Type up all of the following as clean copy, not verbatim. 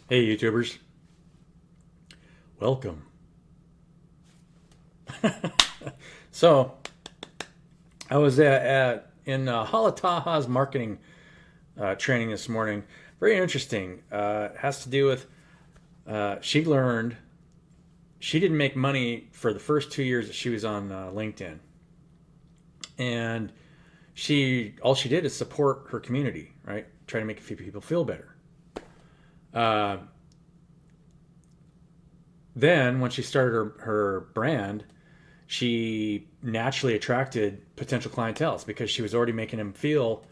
Hey, YouTubers. Welcome. So, I was in Halataha's marketing training this morning. Very interesting. It has to do with she learned she didn't make money for the first 2 years that she was on LinkedIn, and she all she did is support her community, right? Try to make a few people feel better. Uh, then, when she started her brand, she naturally attracted potential clientele because she was already making them feel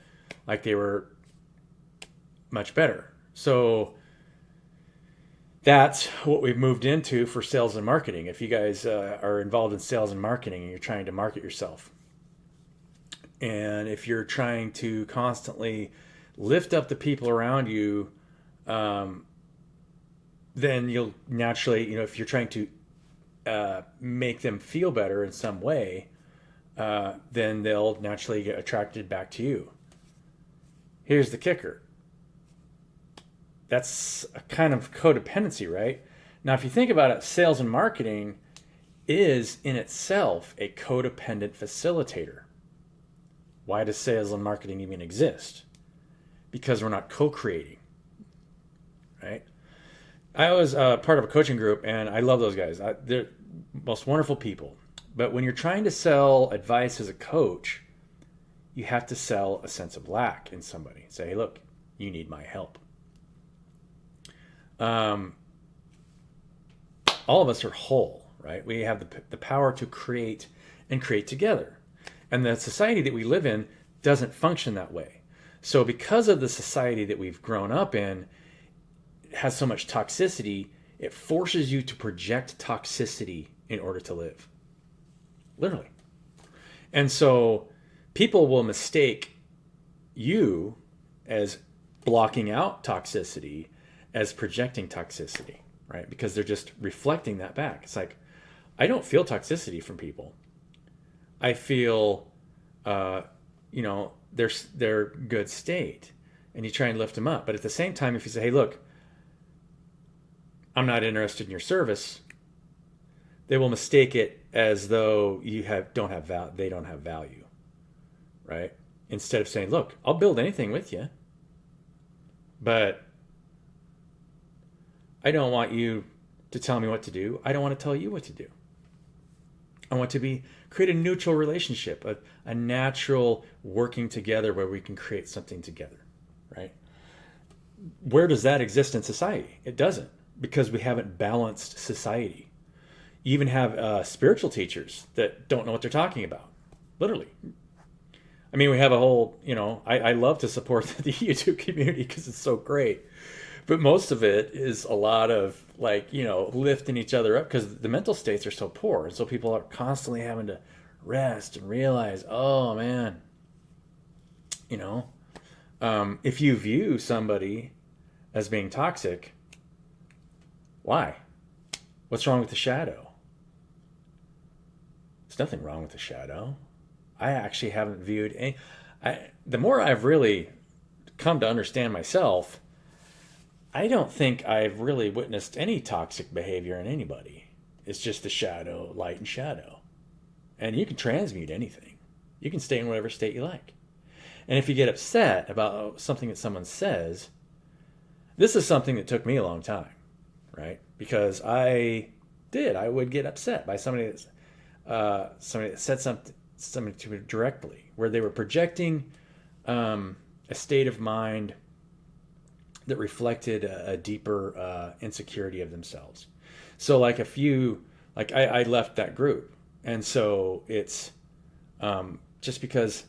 like they were much better. So that's what we've moved into for sales and marketing. If you guys are involved in sales and marketing and you're trying to market yourself, and if you're trying to constantly lift up the people around you, um, then you'll naturally, if you're trying to make them feel better in some way, then they'll naturally get attracted back to you. Here's the kicker: that's a kind of codependency, right? Now, if you think about it, sales and marketing is in itself a codependent facilitator. Why does sales and marketing even exist? Because we're not co creating, right? I was part of a coaching group and I love those guys. They're most wonderful people. But when you're trying to sell advice as a coach, you have to sell a sense of lack in somebody. Say, hey, look, you need my help. Um, all of us are whole, right? We have the power to create and create together. And the society that we live in doesn't function that way. So, because of the society that we've grown up in, it has so much toxicity, it forces you to project toxicity in order to live. Literally. And so, people will mistake you as blocking out toxicity as projecting toxicity, right? Because they're just reflecting that back. It's like, I don't feel toxicity from people. I feel, uh, their good state, and you try and lift them up. But at the same time, if you say, "Hey, look, I'm not interested in your service," they will mistake it as though they don't have value, right? Instead of saying, "Look, I'll build anything with you, but I don't want you to tell me what to do. I don't want to tell you what to do. I want to create a neutral relationship, a natural working together where we can create something together, right? Where does that exist in society? It doesn't, because we haven't balanced society. You even have spiritual teachers that don't know what they're talking about, literally. I mean, we have a whole, I love to support the YouTube community because it's so great. But most of it is a lot of like, lifting each other up because the mental states are so poor. And so people are constantly having to rest and realize, oh man, you know, if you view somebody as being toxic, why? What's wrong with the shadow? There's nothing wrong with the shadow. I actually haven't viewed any. The more I've really come to understand myself, I don't think I've really witnessed any toxic behavior in anybody. It's just the shadow, light, and shadow. And you can transmute anything. You can stay in whatever state you like. And if you get upset about something that someone says, this is something that took me a long time, right? Because I would get upset by somebody that said something to me directly, where they were projecting a state of mind that reflected a deeper insecurity of themselves. So, I left that group, and so it's just because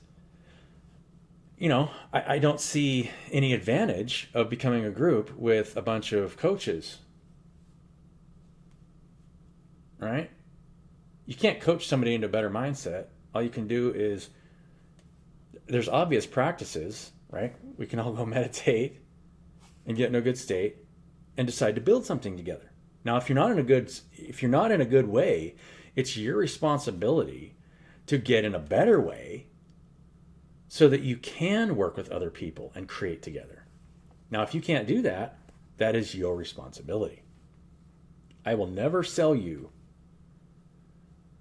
I don't see any advantage of becoming a group with a bunch of coaches, right? You can't coach somebody into a better mindset. All you can do is there's obvious practices, right? We can all go meditate and get in a good state and decide to build something together. Now, if you're not in a good way, it's your responsibility to get in a better way so that you can work with other people and create together. Now, if you can't do that, That is your responsibility. I will never sell you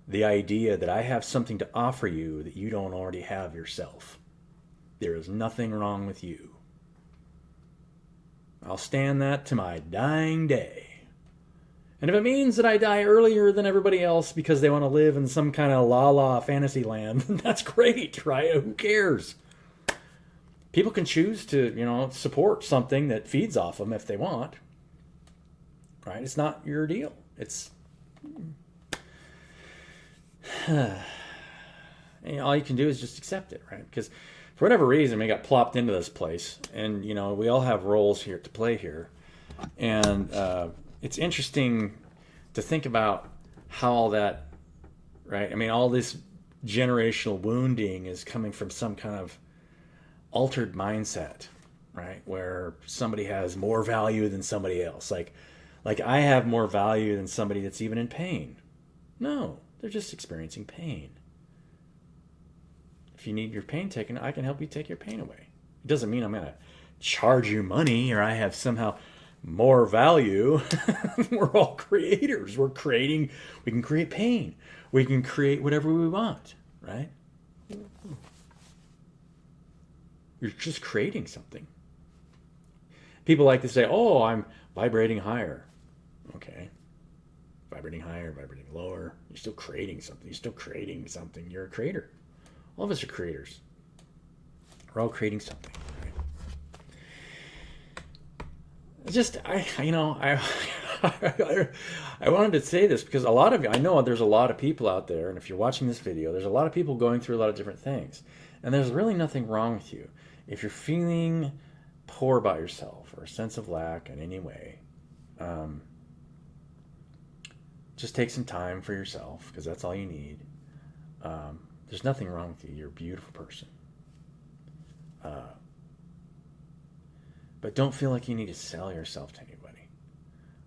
the idea that I have something to offer you that you don't already have yourself. There is nothing wrong with you. I'll stand that to my dying day. And if it means that I die earlier than everybody else because they want to live in some kind of la-la fantasy land, that's great, right? Who cares? People can choose to, support something that feeds off them if they want. Right? It's not your deal. It's all you can do is just accept it, right? Because for whatever reason, we got plopped into this place, and we all have roles here to play here, and it's interesting to think about how all that, right? I mean, all this generational wounding is coming from some kind of altered mindset, right? Where somebody has more value than somebody else, like I have more value than somebody that's even in pain. No, they're just experiencing pain. If you need your pain taken, I can help you take your pain away. It doesn't mean I'm going to charge you money or I have somehow more value. We're all creators. We can create pain. We can create whatever we want, right? You're just creating something. People like to say, oh, I'm vibrating higher. Okay. Vibrating higher, vibrating lower. You're still creating something. You're a creator. All of us are creators. We're all creating something. Right? I wanted to say this because I know there's a lot of people out there, and if you're watching this video, there's a lot of people going through a lot of different things. And there's really nothing wrong with you. If you're feeling poor about yourself or a sense of lack in any way, just take some time for yourself because that's all you need. There's nothing wrong with you. You're a beautiful person. But don't feel like you need to sell yourself to anybody.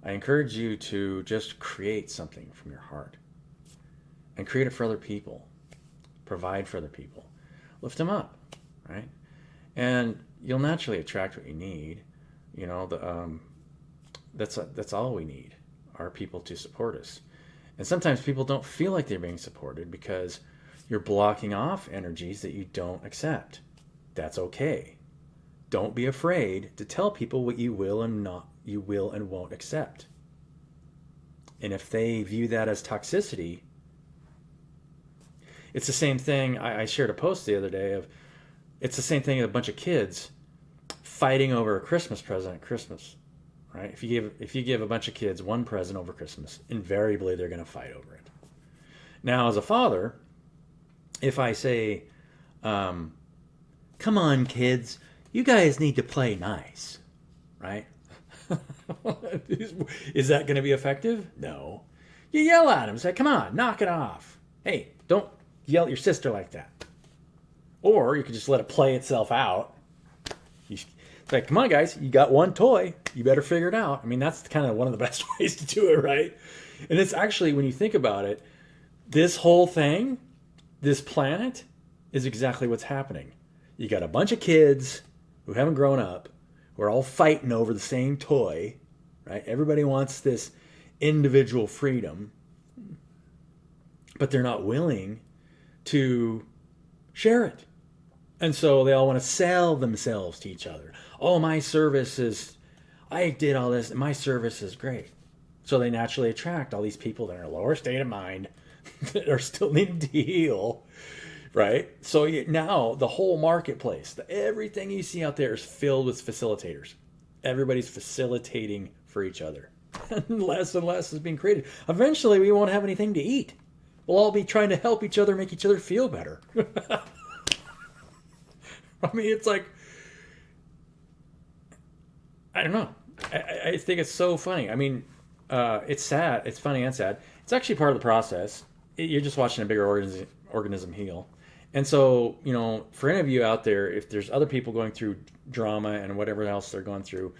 I encourage you to just create something from your heart and create it for other people. Provide for other people. Lift them up, right? And you'll naturally attract what you need. That's all we need are people to support us. And sometimes people don't feel like they're being supported because you're blocking off energies that you don't accept. That's okay. Don't be afraid to tell people what you will and won't accept. And if they view that as toxicity, it's the same thing. I shared a post the other day it's the same thing as a bunch of kids fighting over a Christmas present at Christmas, right? If you give a bunch of kids one present over Christmas, invariably they're going to fight over it. Now, as a father, if I say, come on, kids, you guys need to play nice, right? Is that going to be effective? No. You yell at them, say, come on, knock it off. Hey, don't yell at your sister like that. Or you could just let it play itself out. It's like, come on, guys, you got one toy. You better figure it out. I mean, that's kind of one of the best ways to do it, right? And it's actually, when you think about it, this whole thing, this planet, is exactly what's happening. You got a bunch of kids who haven't grown up, who are all fighting over the same toy, right? Everybody wants this individual freedom, but they're not willing to share it. And so they all want to sell themselves to each other. Oh, I did all this, and my service is great. So they naturally attract all these people that are in a lower state of mind that are still needing to heal, right? So now the whole marketplace, everything you see out there is filled with facilitators. Everybody's facilitating for each other. And less is being created. Eventually, we won't have anything to eat. We'll all be trying to help each other, make each other feel better. I mean, it's like, I don't know. I think it's so funny. I mean, it's sad. It's funny and sad. It's actually part of the process. You're just watching a bigger organism heal. And so, for any of you out there, if there's other people going through drama and whatever else they're going through,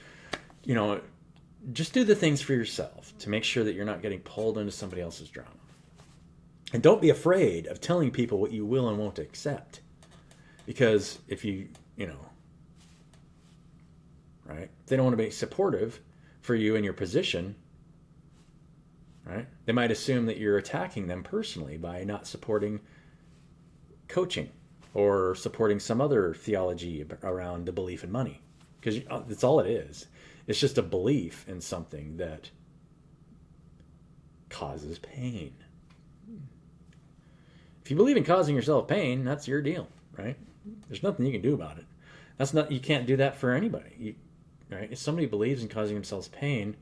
just do the things for yourself to make sure that you're not getting pulled into somebody else's drama. And don't be afraid of telling people what you will and won't accept. Because if right? If they don't want to be supportive, for you in your position, right? They might assume that you're attacking them personally by not supporting coaching or supporting some other theology around the belief in money, because that's all it is. It's just a belief in something that causes pain. If you believe in causing yourself pain, that's your deal, right? There's nothing you can do about it. You can't do that for anybody, right? If somebody believes in causing themselves pain,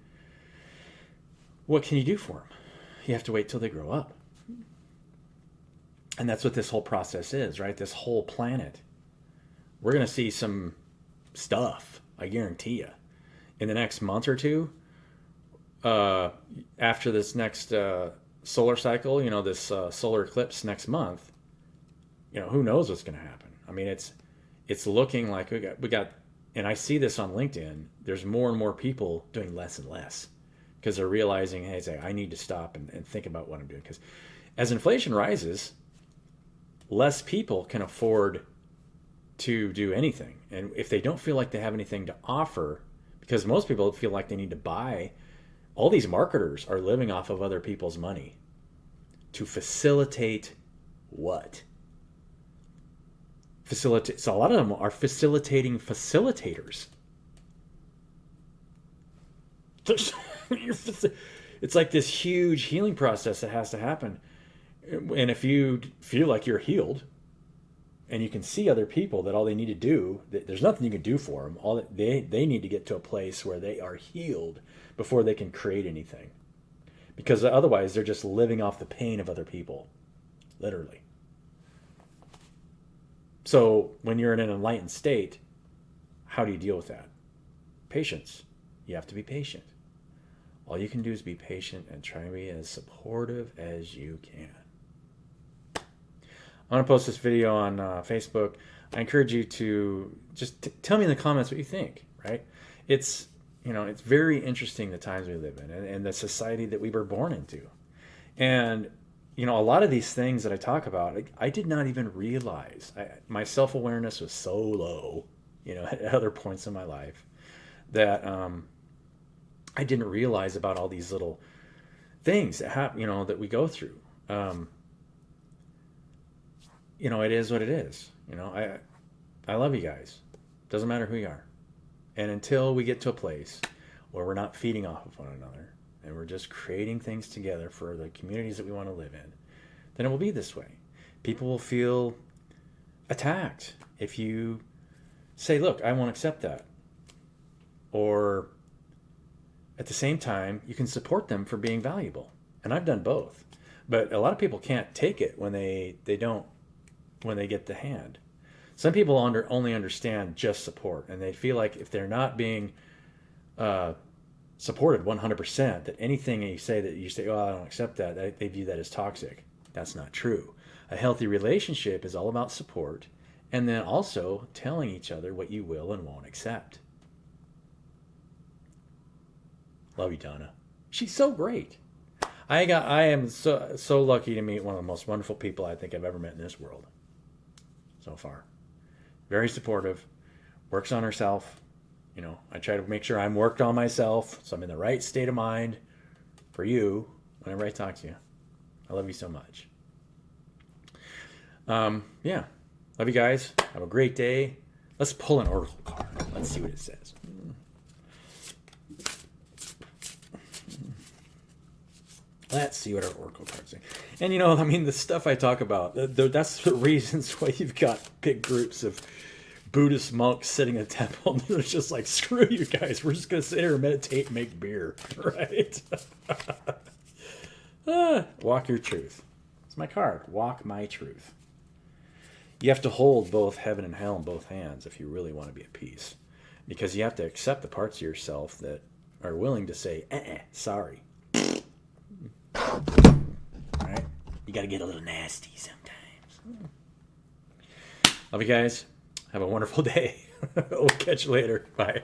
what can you do for them? You have to wait till they grow up. And that's what this whole process is, right? This whole planet. We're going to see some stuff, I guarantee you, in the next month or two, after this next solar cycle, this solar eclipse next month. Who knows what's going to happen? I mean, it's looking like we got, and I see this on LinkedIn. There's more and more people doing less and less because they're realizing, hey, I need to stop and think about what I'm doing. Because as inflation rises, less people can afford to do anything. And if they don't feel like they have anything to offer, because most people feel like they need to buy, all these marketers are living off of other people's money to facilitate what? Facilitate. So a lot of them are facilitating facilitators. It's like this huge healing process that has to happen. And if you feel like you're healed and you can see other people that all they need to do, there's nothing you can do for them. All they need to get to a place where they are healed before they can create anything. Because otherwise they're just living off the pain of other people, literally. So when you're in an enlightened state, how do you deal with that? Patience. You have to be patient. All you can do is be patient and try to be as supportive as you can. I'm going to post this video on Facebook. I encourage you to just tell me in the comments what you think, right? It's very interesting the times we live in and the society that we were born into. And, a lot of these things that I talk about, I did not even realize. My self-awareness was so low, at other points in my life that I didn't realize about all these little things that happen, that we go through. It is what it is. I love you guys. Doesn't matter who you are. And until we get to a place where we're not feeding off of one another and we're just creating things together for the communities that we want to live in, then it will be this way. People will feel attacked if you say, look, I won't accept that. Or at the same time, you can support them for being valuable. And I've done both. But a lot of people can't take it when they get the hand. Some people only understand just support, and they feel like if they're not being supported 100%, that anything you say, oh, I don't accept that, they view that as toxic. That's not true. A healthy relationship is all about support, and then also telling each other what you will and won't accept. Love you, Donna. She's so great. I am so lucky to meet one of the most wonderful people I think I've ever met in this world so far. Very supportive, works on herself. I try to make sure I'm worked on myself, so I'm in the right state of mind for you whenever I talk to you. I love you so much. Yeah. Love you guys. Have a great day. Let's pull an oracle card. Let's see what it says. Let's see what our oracle cards say. And the stuff I talk about, that's the reasons why you've got big groups of Buddhist monks sitting in a temple. And they're just like, screw you guys. We're just going to sit here and meditate and make beer. Right? Walk your truth. It's my card. Walk my truth. You have to hold both heaven and hell in both hands if you really want to be at peace. Because you have to accept the parts of yourself that are willing to say, sorry. Right? You got to get a little nasty sometimes. Love you guys. Have a wonderful day. We'll catch you later. Bye.